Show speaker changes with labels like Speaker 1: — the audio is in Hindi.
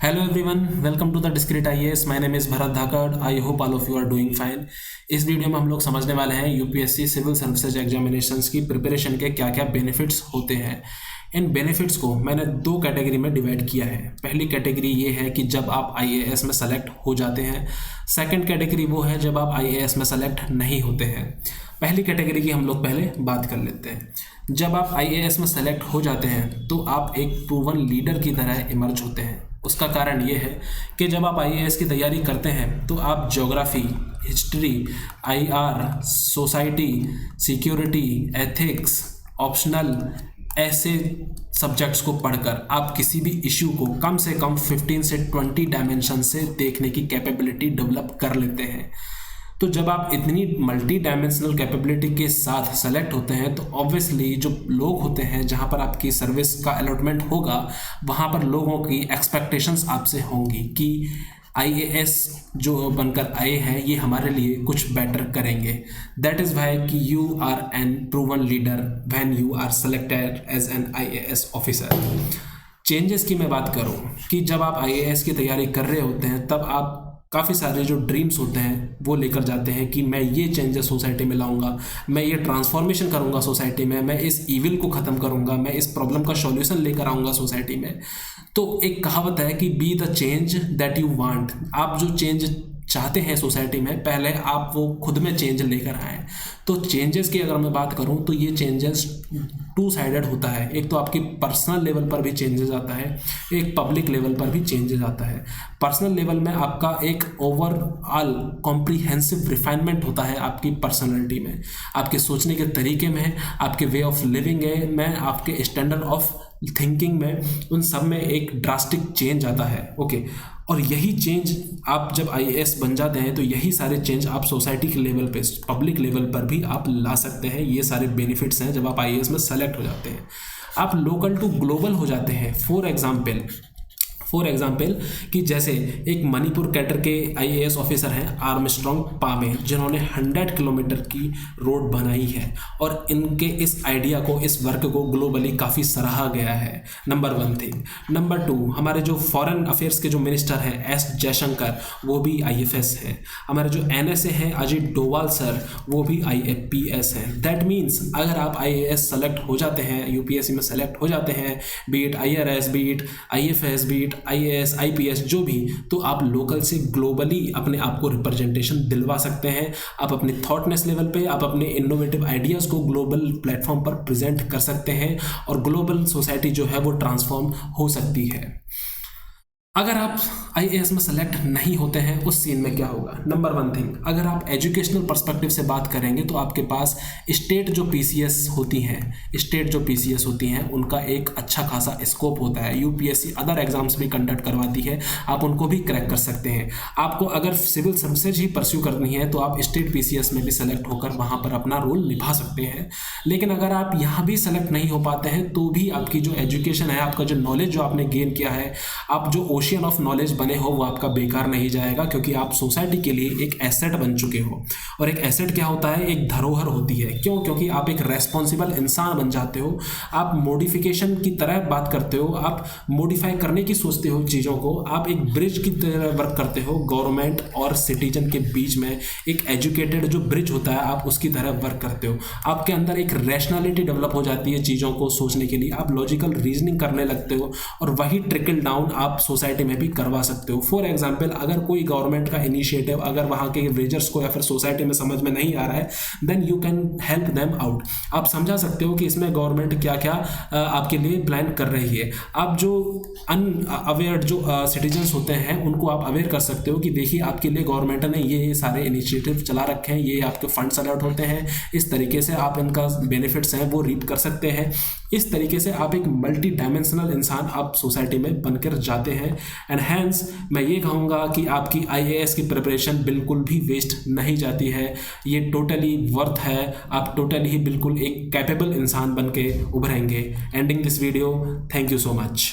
Speaker 1: Hello everyone, welcome to the Discrete IAS. My name is Bharat Dhakad. I hope all of you are doing fine. इस वीडियो में हम लोग समझने वाले हैं यूपीएससी सिविल सर्विसेज एग्जामिनेशंस की प्रिपरेशन के क्या क्या बेनिफिट्स होते हैं। इन बेनिफिट्स को मैंने दो कैटेगरी में डिवाइड किया है। पहली कैटेगरी ये है कि जब आप आईएएस में सेलेक्ट हो जाते हैं। सेकंड कैटेगरी वो है जब आप आईएएस में सेलेक्ट नहीं होते हैं। पहली कैटेगरी की हम लोग पहले बात कर लेते हैं। जब आप आईएएस में सेलेक्ट हो जाते हैं तो आप एक प्रूवन लीडर की तरह इमर्ज होते हैं। उसका कारण ये है कि जब आप आईएएस की तैयारी करते हैं तो आप geography, history, IR, society, security, ethics, optional ऐसे सब्जेक्ट्स को पढ़कर आप किसी भी इश्यू को कम से कम 15 से 20 डायमेंशन से देखने की कैपेबिलिटी डेवलप कर लेते हैं। तो जब आप इतनी मल्टी डायमेंशनल कैपेबिलिटी के साथ सेलेक्ट होते हैं तो ऑब्वियसली जो लोग होते हैं जहां पर आपकी सर्विस का अलॉटमेंट होगा वहां पर लोगों की एक्सपेक्टेशंस आपसे होंगी कि आईएएस जो बनकर आए हैं ये हमारे लिए कुछ बेटर करेंगे। दैट इज़ वाई कि you are an proven leader when you are selected as an IAS officer. Changes की मैं बात करूं कि जब आप आईएएस की तैयारी कर रहे होते हैं तब आप काफ़ी सारे जो ड्रीम्स होते हैं वो लेकर जाते हैं कि मैं ये चेंजेस सोसाइटी में लाऊंगा, मैं ये ट्रांसफॉर्मेशन करूंगा सोसाइटी में, मैं इस इविल को ख़त्म करूंगा, मैं इस प्रॉब्लम का सॉल्यूशन लेकर आऊंगा सोसाइटी में। तो एक कहावत है कि be the change that you want. आप जो चेंज चाहते हैं सोसाइटी में पहले आप वो खुद में चेंज लेकर आएँ। तो चेंजेस की अगर मैं बात करूं तो ये चेंजेस टू साइडेड होता है। एक तो आपकी पर्सनल लेवल पर भी चेंजेस आता है, एक पब्लिक लेवल पर भी चेंजेस आता है। पर्सनल लेवल में आपका एक ओवरऑल कॉम्प्रिहेंसिव रिफाइनमेंट होता है आपकी पर्सनैलिटी में, आपके सोचने के तरीके में, आपके वे ऑफ लिविंग में, आपके स्टैंडर्ड ऑफ थिंकिंग में, उन सब में एक ड्रास्टिक चेंज आता है। ओके, और यही चेंज आप जब आईएएस बन जाते हैं तो यही सारे चेंज आप सोसाइटी के लेवल पे, पब्लिक लेवल पर भी आप ला सकते हैं। ये सारे बेनिफिट्स हैं जब आप आईएएस में सेलेक्ट हो जाते हैं। आप लोकल टू ग्लोबल हो जाते हैं। फॉर एग्जाम्पल कि जैसे एक मणिपुर कैडर के आईएएस ऑफिसर हैं आर्मस्ट्रॉन्ग पामे, जिन्होंने 100 किलोमीटर की रोड बनाई है और इनके इस आइडिया को, इस वर्क को ग्लोबली काफ़ी सराहा गया है। Number 1 thing. नंबर 2, हमारे जो फॉरेन अफेयर्स के जो मिनिस्टर हैं एस जयशंकर, वो भी आईएफएस हैं। हमारे जो एनएसए हैं अजीत डोवाल सर, वो भी आईएफपीएस हैं। दैट मीन्स अगर आप आईएएस सेलेक्ट हो जाते हैं, यूपीएससी में सेलेक्ट हो जाते हैं, B it IRS, B it IFS, B it IAS, IPS, जो भी, तो आप लोकल से ग्लोबली अपने आप को रिप्रेजेंटेशन दिलवा सकते हैं। आप अपने थॉटनेस लेवल पे, आप अपने इनोवेटिव आइडियाज़ को ग्लोबल प्लेटफॉर्म पर प्रेजेंट कर सकते हैं और ग्लोबल सोसाइटी जो है वो ट्रांसफॉर्म हो सकती है। अगर आप आईएएस में सेलेक्ट नहीं होते हैं उस सीन में क्या होगा? नंबर 1 थिंग, अगर आप एजुकेशनल पर्सपेक्टिव से बात करेंगे तो आपके पास स्टेट जो पीसीएस होती हैं उनका एक अच्छा खासा स्कोप होता है। यूपीएससी अदर एग्जाम्स भी कंडक्ट करवाती है, आप उनको भी क्रैक कर सकते हैं। आपको अगर सिविल सर्विसेज ही परस्यू करनी है तो आप स्टेट पीसीएस में भी सेलेक्ट होकर वहाँ पर अपना रोल निभा सकते हैं। लेकिन अगर आप यहाँ भी सेलेक्ट नहीं हो पाते हैं तो भी आपकी जो एजुकेशन है, आपका जो नॉलेज जो आपने गेन किया है, आप जो ओशियन ऑफ नॉलेज बने हो, वो आपका बेकार नहीं जाएगा, क्योंकि आप सोसाइटी के लिए एक एसेट बन चुके हो। और एक एसेट क्या होता है? एक धरोहर होती है। क्यों? क्योंकि आप एक रेस्पॉन्सिबल इंसान बन जाते हो। आप मॉडिफिकेशन की तरह बात करते हो, आप मॉडिफाई करने की सोचते हो चीज़ों को, आप एक ब्रिज की तरह वर्क करते हो गवर्नमेंट और सिटीजन के बीच में। एक एजुकेटेड जो ब्रिज होता है आप उसकी तरह वर्क करते हो। आपके अंदर एक रैशनैलिटी डेवलप हो जाती है चीज़ों को सोचने के लिए, आप लॉजिकल रीजनिंग करने लगते हो और वही ट्रिकल डाउन आप सोसाइटी में भी करवा सकते हो। फॉर एग्जांपल, अगर कोई गवर्नमेंट का इनिशिएटिव अगर वहाँ के विलेजर्स को या फिर सोसाइटी में समझ में नहीं आ रहा है, then you can help them out. आप समझा सकते हो कि इसमें गवर्नमेंट क्या क्या आपके लिए प्लान कर रही है। आप जो अनअवेयर जो सिटीजन्स होते हैं उनको आप अवेयर कर सकते हो कि देखिए आपके लिए गवर्नमेंट ने ये सारे इनिशिएटिव चला रखे हैं, ये आपके फंड्स अलर्ट होते हैं, इस तरीके से आप इनका बेनिफिट्स हैं वो रीप कर सकते हैं। इस तरीके से आप एक मल्टी डायमेंशनल इंसान आप सोसाइटी में बनकर जाते हैं। एंड हैंस मैं ये कहूँगा कि आपकी आईएएस की प्रिपरेशन बिल्कुल भी वेस्ट नहीं जाती है, ये टोटली वर्थ है। आप टोटली ही बिल्कुल एक कैपेबल इंसान बन के उभरेंगे। Ending this video, thank you so much.